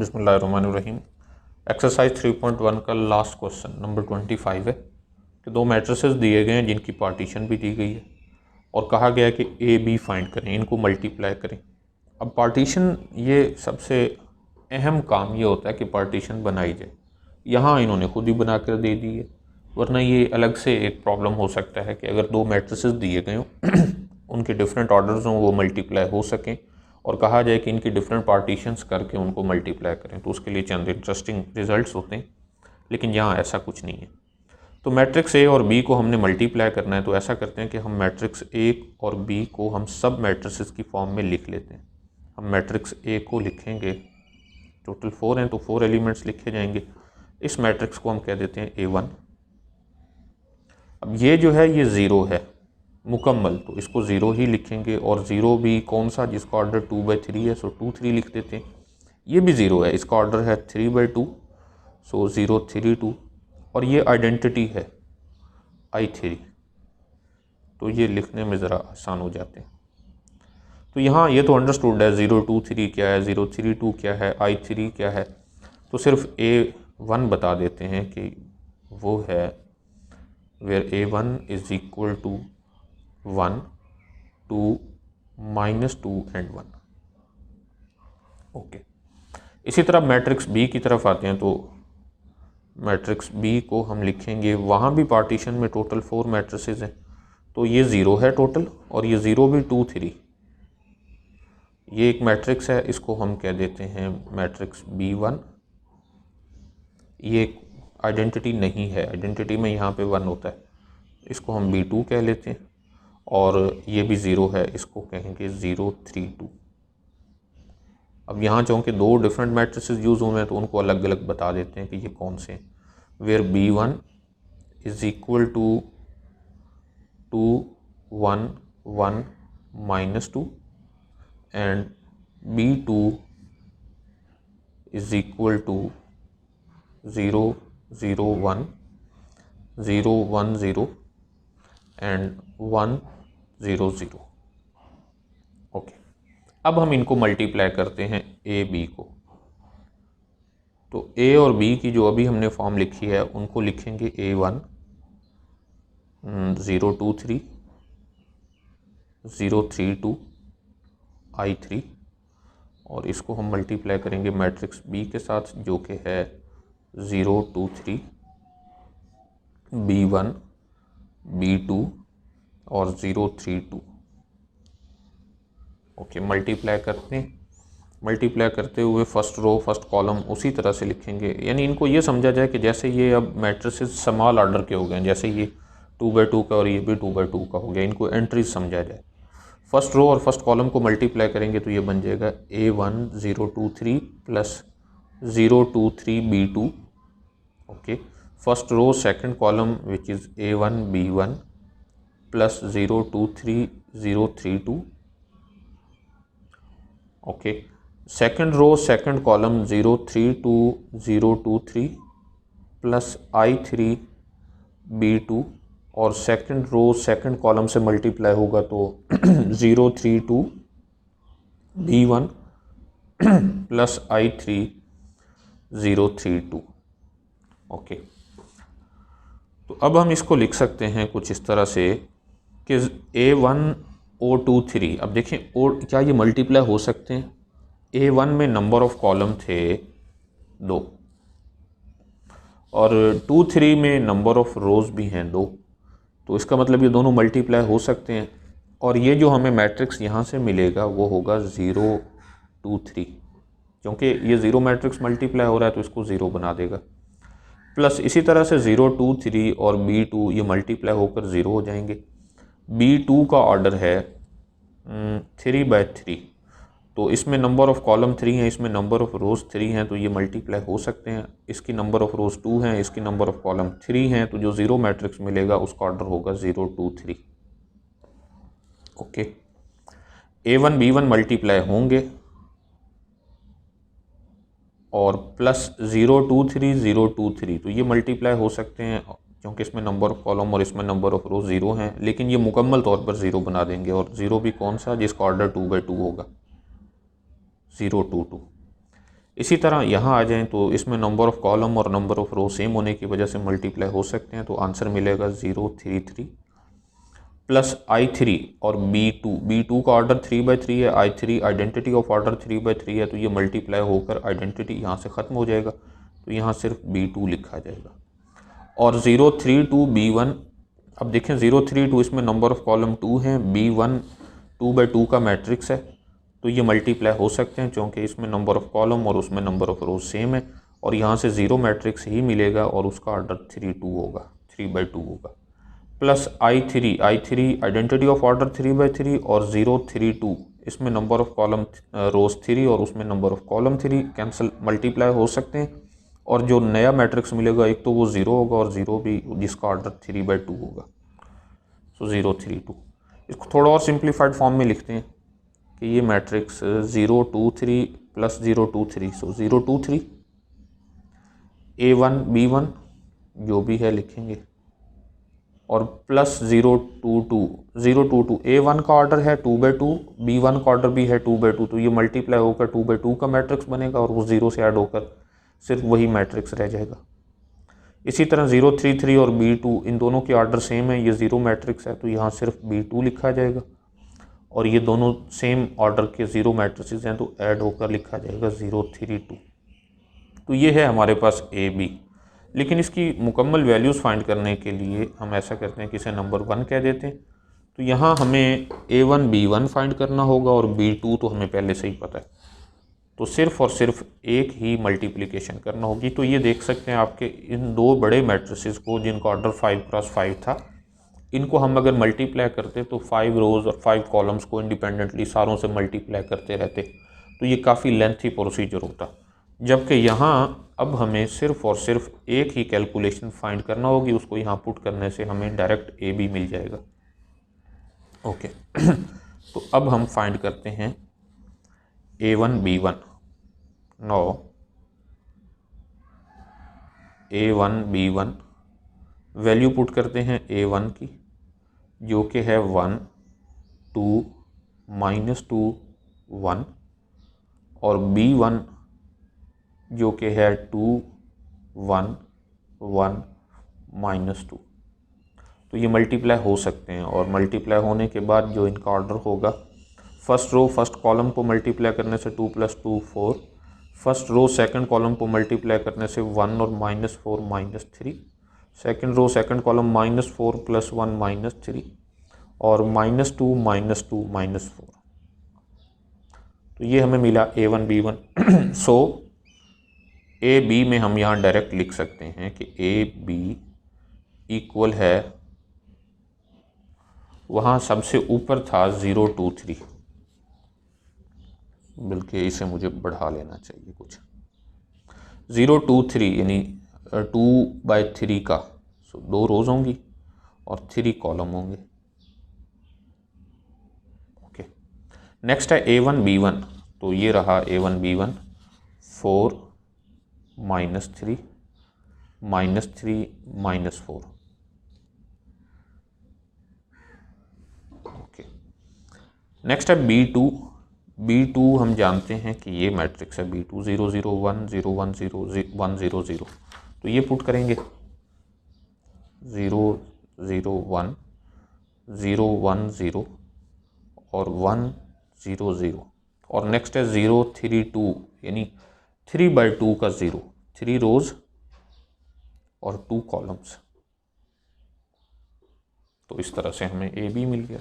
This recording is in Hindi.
बिस्मिल्लाहिर्रहमानिर्रहीम। एक्सरसाइज 3.1 का लास्ट क्वेश्चन नंबर 25 है कि दो मैट्रिसेस दिए गए हैं जिनकी पार्टीशन भी दी गई है और कहा गया है कि ए बी फाइंड करें, इनको मल्टीप्लाई करें। अब पार्टीशन, ये सबसे अहम काम ये होता है कि पार्टीशन बनाई जाए। यहाँ इन्होंने खुद ही बना कर दे दी है, वरना ये अलग से एक प्रॉब्लम हो सकता है कि अगर दो मैट्रिसेस दिए गए हों उनके डिफरेंट ऑर्डर्स हों, वो मल्टीप्लाई हो सकें और कहा जाए कि इनकी डिफरेंट पार्टीशंस करके उनको मल्टीप्लाई करें, तो उसके लिए चंद इंटरेस्टिंग रिजल्ट्स होते हैं। लेकिन यहाँ ऐसा कुछ नहीं है। तो मैट्रिक्स ए और बी को हमने मल्टीप्लाई करना है, तो ऐसा करते हैं कि हम मैट्रिक्स ए और बी को हम सब मैट्रिसेस की फॉर्म में लिख लेते हैं। हम मैट्रिक्स ए को लिखेंगे, टोटल 4 हैं तो 4 एलिमेंट्स लिखे जाएंगे। इस मैट्रिक्स को हम कह देते हैं A1। अब ये जो है ये ज़ीरो है मुकम्मल, तो इसको ज़ीरो ही लिखेंगे। और ज़ीरो भी कौन सा, जिसका ऑर्डर 2/3 है, सो 2 3 लिख देते हैं। ये भी ज़ीरो है, इसका ऑर्डर है 3/2, सो 0 3 2। और ये आइडेंटिटी है I3, तो ये लिखने में ज़रा आसान हो जाते हैं। तो यहाँ ये तो अंडरस्टूड है 0 2 3 क्या है, 0 3 2 क्या है, I3 क्या है। तो सिर्फ A1 बता देते हैं कि वो है where A1 is equal to 1 2 -2 and 1। Okay, इसी तरह मैट्रिक्स बी की तरफ आते हैं। तो मैट्रिक्स बी को हम लिखेंगे, वहाँ भी पार्टीशन में टोटल 4 मैट्रिसेस हैं, तो ये ज़ीरो है टोटल, और ये ज़ीरो भी 2 3। ये एक मैट्रिक्स है, इसको हम कह देते हैं मैट्रिक्स B1। ये आइडेंटिटी नहीं है, आइडेंटिटी में यहाँ पे 1 होता है, इसको हम B2 कह लेते हैं। और ये भी ज़ीरो है, इसको कहेंगे 0 3 2। अब यहाँ चूँकि दो डिफरेंट मैट्रिसेस यूज़ हुए हैं तो उनको अलग अलग बता देते हैं कि ये कौन से हैं। Where B1 is equal to 2 1 1 -2 and B2 is equal to 0 0 1 0 1 0 and 1 0 0। Okay, अब हम इनको मल्टीप्लाई करते हैं ए बी को। तो ए और बी की जो अभी हमने फॉर्म लिखी है उनको लिखेंगे A1 0 2 3 0 3 2 I3, और इसको हम मल्टीप्लाई करेंगे मैट्रिक्स बी के साथ जो कि है 0 2 3 B1 B2 और 0 3 2। ओके, मल्टीप्लाई करते हैं। मल्टीप्लाई करते हुए फर्स्ट रो फर्स्ट कॉलम उसी तरह से लिखेंगे, यानी इनको ये समझा जाए कि जैसे ये अब मैट्रिसेस स्मॉल ऑर्डर के हो गए हैं, जैसे ये 2/2 का और ये भी 2/2 का हो गया, इनको एंट्रीज समझा जाए। फर्स्ट रो और फर्स्ट कॉलम को मल्टीप्लाई करेंगे तो ये बन जाएगा A1 0 2 3 plus 0 2 3 B2। Okay, first row second column which is A1 B1 plus 0 2 3 0 3 2। Okay, second row second column 0 3 2 0 2 3 plus I3 B2, और सेकंड रो सेकंड कॉलम से मल्टीप्लाई होगा तो 0 3 2 B1 प्लस I3 0 3 2। ओके, तो अब हम इसको लिख सकते हैं कुछ इस तरह से कि A1 O2 3। अब देखें क्या ये मल्टीप्लाई हो सकते हैं। A1 में नंबर ऑफ कॉलम थे 2 और 2 3 में नंबर ऑफ रोज़ भी हैं 2, तो इसका मतलब ये दोनों मल्टीप्लाई हो सकते हैं। और ये जो हमें मैट्रिक्स यहाँ से मिलेगा वो होगा 0 2 3, क्योंकि ये ज़ीरो मैट्रिक्स मल्टीप्लाई हो रहा है तो इसको ज़ीरो बना देगा। प्लस इसी तरह से 0 2 3 और B2 ये मल्टीप्लाई होकर ज़ीरो हो जाएंगे। B2 का ऑर्डर है 3/3, तो इसमें नंबर ऑफ़ कॉलम 3 है, इसमें नंबर ऑफ़ रोज़ 3 हैं, तो ये मल्टीप्लाई हो सकते हैं। इसकी नंबर ऑफ़ रोज़ 2 हैं, इसकी नंबर ऑफ़ कॉलम 3 हैं, तो जो ज़ीरो मैट्रिक्स मिलेगा उसका ऑर्डर होगा 0 2 3। ओके, A1 B1 मल्टीप्लाई होंगे और प्लस 0 2 3 0 2 3, तो ये मल्टीप्लाई हो सकते हैं क्योंकि इसमें नंबर ऑफ़ कॉलम और इसमें नंबर ऑफ़ रो 0 हैं, लेकिन ये मुकम्मल तौर पर 0 बना देंगे। और 0 भी कौन सा, जिसका ऑर्डर 2/2 होगा, 0 2 2। इसी तरह यहाँ आ जाएं तो इसमें नंबर ऑफ़ कॉलम और नंबर ऑफ़ रो सेम होने की वजह से मल्टीप्लाई हो सकते हैं, तो आंसर मिलेगा 033 प्लस I3 और B2 का ऑर्डर 3/3 है, I3 आइडेंटिटी ऑफ ऑर्डर 3/3 है, तो ये मल्टीप्लाई होकर आइडेंटिटी यहाँ से ख़त्म हो जाएगा, तो यहाँ सिर्फ B2 लिखा जाएगा। और 032 B1, अब देखें 032 इसमें नंबर ऑफ़ कॉलम 2 हैं, B1 2/2 का मैट्रिक्स है, तो ये मल्टीप्लाई हो सकते हैं क्योंकि इसमें नंबर ऑफ़ कॉलम और उसमें नंबर ऑफ़ रोज सेम है, और यहाँ से 0 मैट्रिक्स ही मिलेगा और उसका ऑर्डर 32 होगा, 3/2 होगा। Plus I3 identity of order 3/3 और 032 इसमें नंबर ऑफ़ कॉलम रोज 3 और उसमें number of column 3 cancel multiply हो सकते हैं, और जो नया मैट्रिक्स मिलेगा एक तो वो 0 होगा और 0 भी जिसका ऑर्डर 3/2 होगा, सो 032। इसको थोड़ा और सिंप्लीफाइड फॉर्म में लिखते हैं कि ये मैट्रिक्स 023 प्लस 023, सो 023 A1 B1 जो भी है लिखेंगे, और प्लस 022 A1 का ऑर्डर है 2/2, B1 का ऑर्डर भी है 2/2, तो ये मल्टीप्लाई होकर 2/2 का मैट्रिक्स बनेगा और वो 0 से ऐड होकर सिर्फ वही मैट्रिक्स रह जाएगा। इसी तरह 033 और B2 इन दोनों के ऑर्डर सेम है, ये 0 मैट्रिक्स है, तो यहाँ सिर्फ B2 लिखा जाएगा, और ये दोनों सेम ऑर्डर के 0 मैट्रिक्स हैं तो ऐड होकर लिखा जाएगा 032। तो ये है हमारे पास AB। लेकिन इसकी मुकम्मल वैल्यूज़ फाइंड करने के लिए हम ऐसा करते हैं कि इसे नंबर 1 कह देते हैं। तो यहाँ हमें A1 B1 फाइंड करना होगा और B2 तो हमें पहले से ही पता है, तो सिर्फ़ और सिर्फ एक ही मल्टीप्लिकेशन करना होगी। तो ये देख सकते हैं आपके इन दो बड़े मैट्रिसेस को जिनका ऑर्डर 5x5 था, इनको हम अगर मल्टीप्लाई करते तो 5 रोज़ और 5 कॉलम्स को इंडिपेंडेंटली सारों से मल्टीप्लाई करते रहते, तो ये काफ़ी लेंथी प्रोसीजर होता। जबकि यहाँ अब हमें सिर्फ़ और सिर्फ एक ही कैलकुलेशन फाइंड करना होगी, उसको यहाँ पुट करने से हमें डायरेक्ट AB मिल जाएगा। ओके तो अब हम फाइंड करते हैं A1 B1। No A1 B1 value put करते हैं A1 की जो कि है 1 2 -2 1, और B1 जो कि है 2 1 1 -2। तो ये मल्टीप्लाई हो सकते हैं, और मल्टीप्लाई होने के बाद जो इनका ऑर्डर होगा, फर्स्ट रो फर्स्ट कॉलम को मल्टीप्लाई करने से 2 + 2 4, फर्स्ट रो सेकंड कॉलम को मल्टीप्लाई करने से 1 और -4 -3, सेकंड रो सेकंड कॉलम -4 + 1 -3, और -2 -2 -4। तो ये हमें मिला A1 B1। सो AB में हम यहाँ डायरेक्ट लिख सकते हैं कि AB इक्वल है, वहाँ सबसे ऊपर था 023, बल्कि इसे मुझे बढ़ा लेना चाहिए कुछ, 023 यानी 2/3 का, सो 2 रोज़ होंगी और 3 कॉलम होंगे। ओके नेक्स्ट है A1 B1। तो ये रहा A1 B1 4 -3 -3 -4। ओके नेक्स्ट है B2 हम जानते हैं कि ये मैट्रिक्स है B2 0 0 1 0 1 0 1 0 0। तो ये पुट करेंगे 0 0 1 0 1 0 और 1 0 0, और नेक्स्ट है 0 3 2 यानी 3/2 का 0, 3 रोज़ और 2 कॉलम्स। तो इस तरह से हमें AB मिल गया।